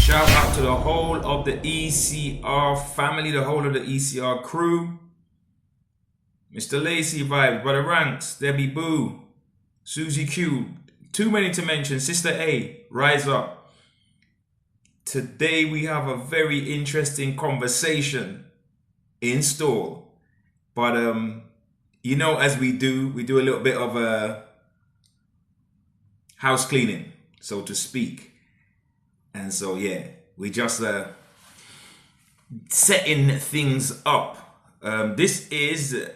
Shout out to the whole of the ECR family, the whole of the ECR crew. Mr. Lacey Vibes, Brother Ranks, Debbie Boo, Susie Q, too many to mention, Sister A, Rise Up. Today we have a very interesting conversation in store. But you know, as we do a little bit of a house cleaning, so to speak. And so, yeah, we just setting things up. This is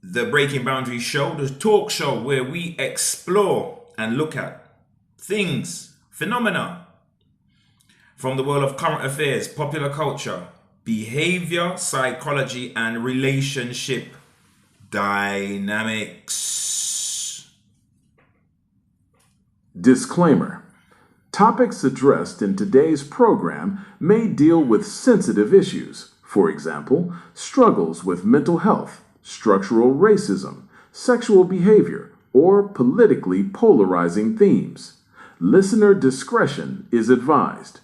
the Breaking Boundaries show, the talk show where we explore and look at things, phenomena from the world of current affairs, popular culture, behavior, psychology, and relationship dynamics. Disclaimer. Topics addressed in today's program may deal with sensitive issues. For example, struggles with mental health, structural racism, sexual behavior, or politically polarizing themes. Listener discretion is advised.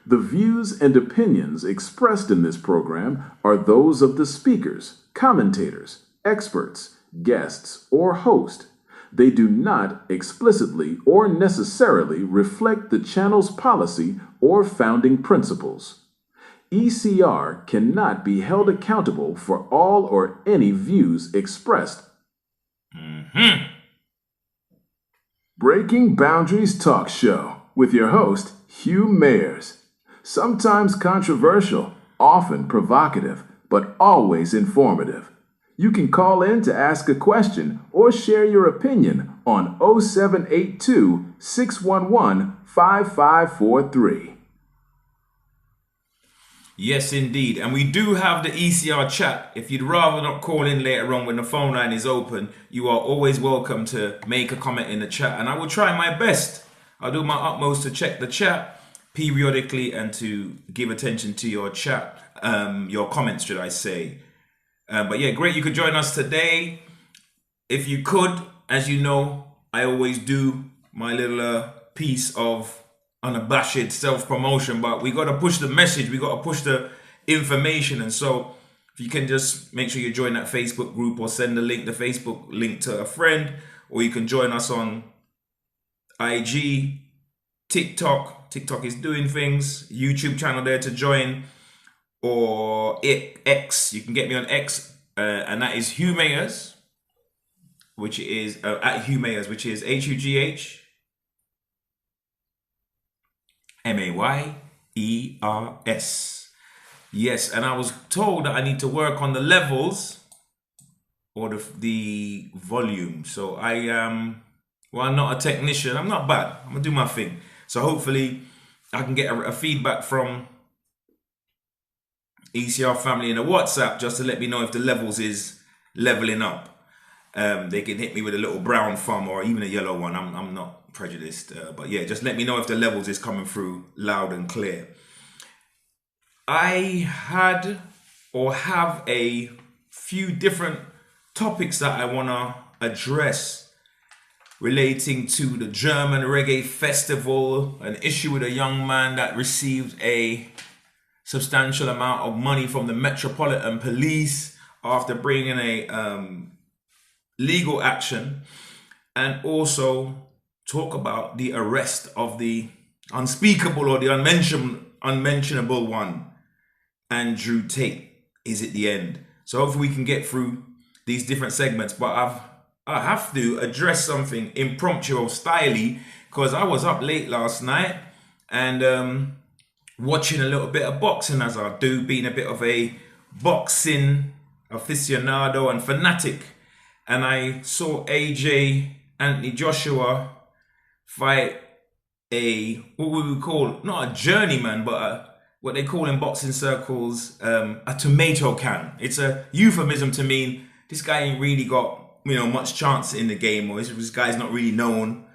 The views and opinions expressed in this program are those of the speakers, commentators, experts, guests, or host. They do not explicitly or necessarily reflect the channel's policy or founding principles. ECR cannot be held accountable for all or any views expressed. Breaking Boundaries Talk Show with your host, Hugh Mayers. Sometimes controversial, often provocative, but always informative. You can call in to ask a question or share your opinion on 0782-611-5543. Yes, indeed. And we do have the ECR chat. If you'd rather not call in later on when the phone line is open, you are always welcome to make a comment in the chat. And I will try my best. I'll do my utmost to check the chat periodically and to give attention to your chat, your comments, should I say. But yeah, great you could join us today. If you could, as you know, I always do my little piece of unabashed self-promotion, but we got to push the message, we got to push the information. And so if you can just make sure you join that Facebook group or send the Facebook link to a friend, or you can join us on IG, TikTok is doing things, YouTube channel there to join, or X, you can get me on X, and that is Hugh Mayers, which is at Hugh Mayers, which is HUGHMAYERS. Yes, and I was told that I need to work on the levels or the volume. So I am, well, I'm not a technician. I'm not bad. I'm gonna do my thing. So hopefully I can get a feedback from ECR family in a WhatsApp just to let me know if the levels is leveling up. They can hit me with a little brown thumb or even a yellow one. I'm not prejudiced, but yeah, just let me know if the levels is coming through loud and clear. I had or have a few different topics that I want to address relating to the German Reggae Festival, an issue with a young man that received a substantial amount of money from the Metropolitan Police after bringing a legal action, and also talk about the arrest of the unspeakable or the unmentionable one, Andrew Tate, is at the end. So hopefully we can get through these different segments, but I have to address something impromptu or styly, because I was up late last night and watching a little bit of boxing, as I do, being a bit of a boxing aficionado and fanatic. And I saw Anthony Joshua fight what we would call, not a journeyman, but what they call in boxing circles, a tomato can. It's a euphemism to mean this guy ain't really got, much chance in the game, or this guy's not really known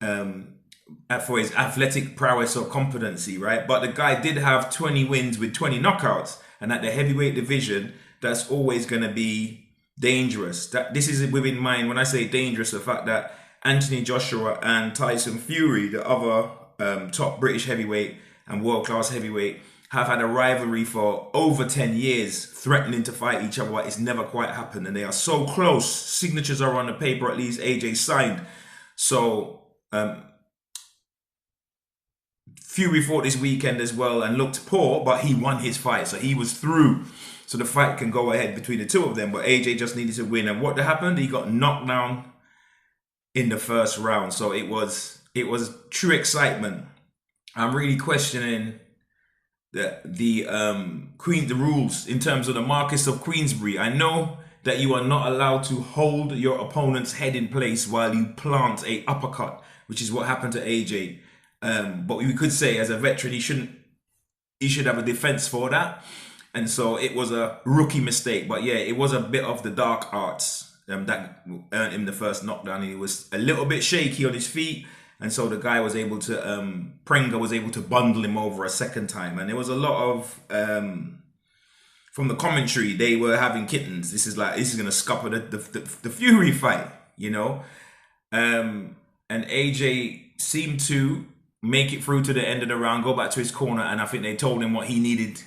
for his athletic prowess or competency, right? But the guy did have 20 wins with 20 knockouts, and at the heavyweight division, that's always going to be dangerous. This is within mind, when I say dangerous, the fact that Anthony Joshua and Tyson Fury, the other top British heavyweight, and world-class heavyweight have had a rivalry for over 10 years, threatening to fight each other, but it's never quite happened. And they are so close. Signatures are on the paper, at least AJ signed. So Fury fought this weekend as well and looked poor, but he won his fight. So he was through. So the fight can go ahead between the two of them. But AJ just needed to win. And what happened? He got knocked down in the first round. So it was true excitement. I'm really questioning the rules in terms of the Marquis of Queensberry. I know that you are not allowed to hold your opponent's head in place while you plant a uppercut, which is what happened to AJ. But we could say, as a veteran, he should have a defense for that. And so it was a rookie mistake. But yeah, it was a bit of the dark arts that earned him the first knockdown. He was a little bit shaky on his feet. And so the guy was able to, Prenga was able to bundle him over a second time. And there was a lot of, from the commentary, they were having kittens. This is going to scupper the Fury fight, you know. And AJ seemed to make it through to the end of the round, go back to his corner. And I think they told him what he needed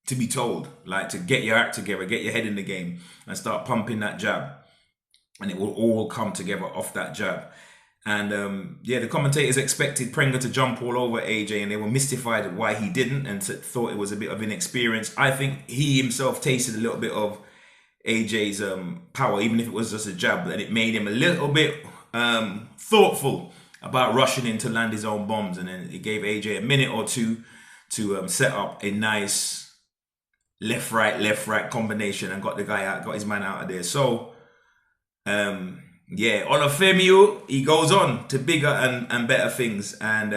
to be told, like to get your act together, get your head in the game and start pumping that jab. And it will all come together off that jab. And the commentators expected Prenga to jump all over AJ, and they were mystified at why he didn't and thought it was a bit of inexperience. I think he himself tasted a little bit of AJ's power, even if it was just a jab, and it made him a little bit thoughtful about rushing in to land his own bombs. And then it gave AJ a minute or two to set up a nice left right combination and got the guy out, got his man out of there. So Olafemio, he goes on to bigger and better things. And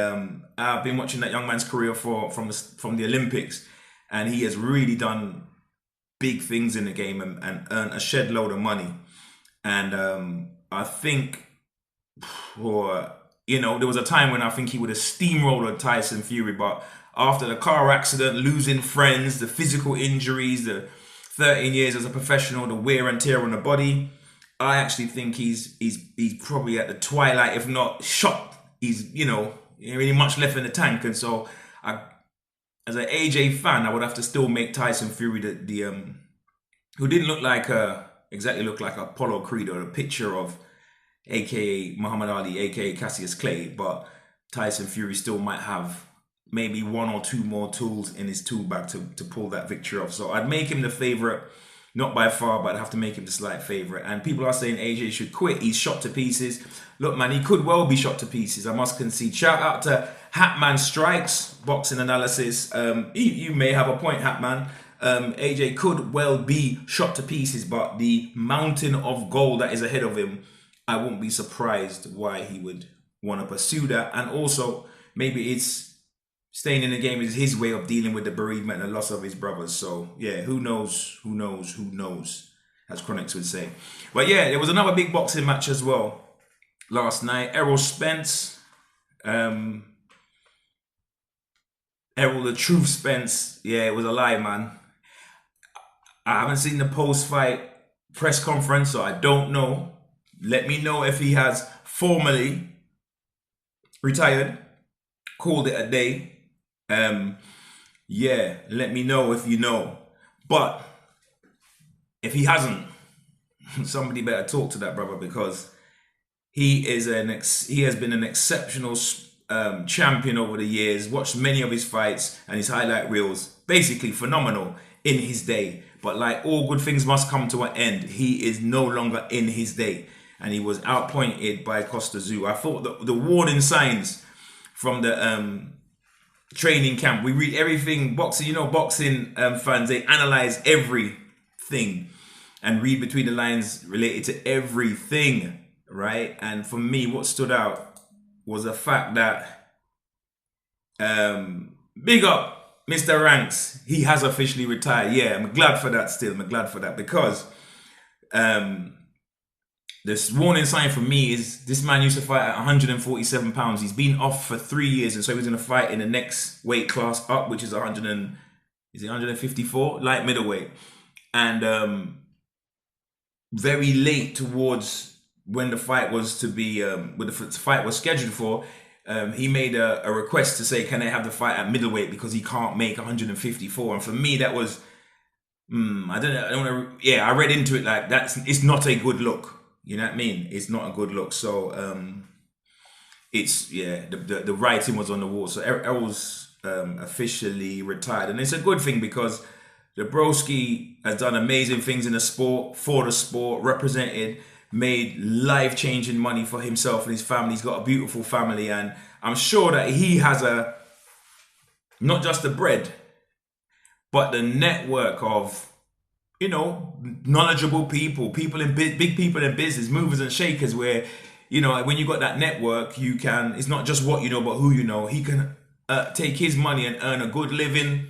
I've been watching that young man's career from the Olympics, and he has really done big things in the game and earned a shed load of money. And I think, there was a time when I think he would have steamrolled Tyson Fury, but after the car accident, losing friends, the physical injuries, the 13 years as a professional, the wear and tear on the body, I actually think he's probably at the twilight, if not shot. He's, really much left in the tank. And so as an AJ fan, I would have to still make Tyson Fury who didn't exactly look like Apollo Creed or a picture of aka Muhammad Ali, aka Cassius Clay, but Tyson Fury still might have maybe one or two more tools in his tool bag to pull that victory off. So I'd make him the favorite. Not by far, but I'd have to make him the slight favourite. And people are saying AJ should quit. He's shot to pieces. Look, man, he could well be shot to pieces. I must concede. Shout out to Hatman Strikes, boxing analysis. You may have a point, Hatman. AJ could well be shot to pieces, but the mountain of gold that is ahead of him, I won't be surprised why he would want to pursue that. And also, maybe it's staying in the game is his way of dealing with the bereavement and the loss of his brothers. So, yeah, who knows, as Chronics would say. But, yeah, there was another big boxing match as well last night. Errol Spence, Errol the Truth Spence. Yeah, it was a lie, man. I haven't seen the post-fight press conference, so I don't know. Let me know if he has formally retired, called it a day. Let me know if you know. But if he hasn't, somebody better talk to that brother, because he has been an exceptional champion over the years. Watched many of his fights and his highlight reels. Basically phenomenal in his day. But like all good things must come to an end. He is no longer in his day, and he was outpointed by Tszyu. I thought the warning signs from the training camp. We read everything. Boxing, boxing fans, they analyze everything and read between the lines related to everything, right? And for me, what stood out was the fact that big up Mr. Ranks, he has officially retired. Yeah, I'm glad for that still. I'm glad for that, because this warning sign for me is this man used to fight at 147 pounds. He's been off for 3 years, and so he's going to fight in the next weight class up, which is 154, light middleweight. And very late towards when the fight was to be, when the fight was scheduled for, he made a request to say, can they have the fight at middleweight because he can't make 154? And for me, that was, I don't know. Yeah, I read into it like it's not a good look. You know what I mean? It's not a good look. So it's, yeah, the writing was on the wall. So Errol's officially retired, and it's a good thing because the broski has done amazing things in the sport, for the sport, represented, made life-changing money for himself and his family. He's got a beautiful family, and I'm sure that he has not just the bread, but the network of, you know, knowledgeable people in big people in business, movers and shakers, where, you know, when you got that network, you can, it's not just what you know, but who you know. He can take his money and earn a good living,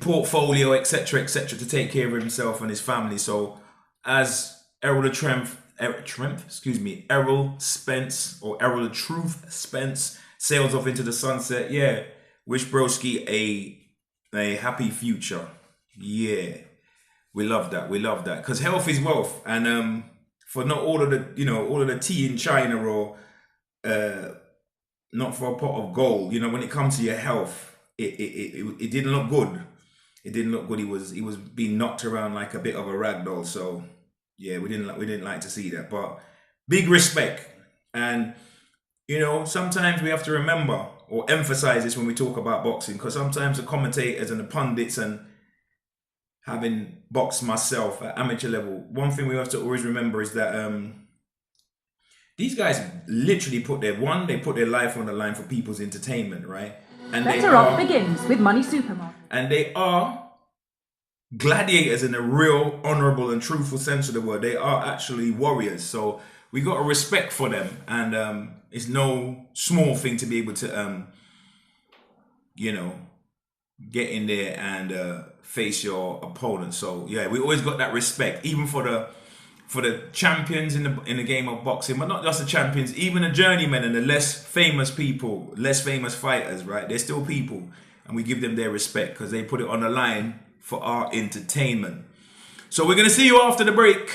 portfolio, etc., to take care of himself and his family. So as Errol Spence, or Errol the Truth Spence, sails off into the sunset, yeah, wish broski a happy future. Yeah, we love that, because health is wealth. And for not all of the tea in China, or not for a pot of gold, you know, when it comes to your health, it didn't look good. It didn't look good. He was being knocked around like a bit of a rag doll. So yeah, we didn't like to see that. But big respect. And you know, sometimes we have to remember or emphasize this when we talk about boxing, because sometimes the commentators and the pundits, and having boxed myself at amateur level, one thing we have to always remember is that these guys literally put their life on the line for people's entertainment, right? And Better Off begins with Money Supermarket. And they are gladiators in a real honorable and truthful sense of the word. They are actually warriors. So we got a respect for them, and it's no small thing to be able to you know, get in there and face your opponent. So yeah, we always got that respect, even for the champions in the game of boxing, but not just the champions, even the journeymen and the less famous people, less famous fighters, right? They're still people, and we give them their respect because they put it on the line for our entertainment. So we're gonna see you after the break.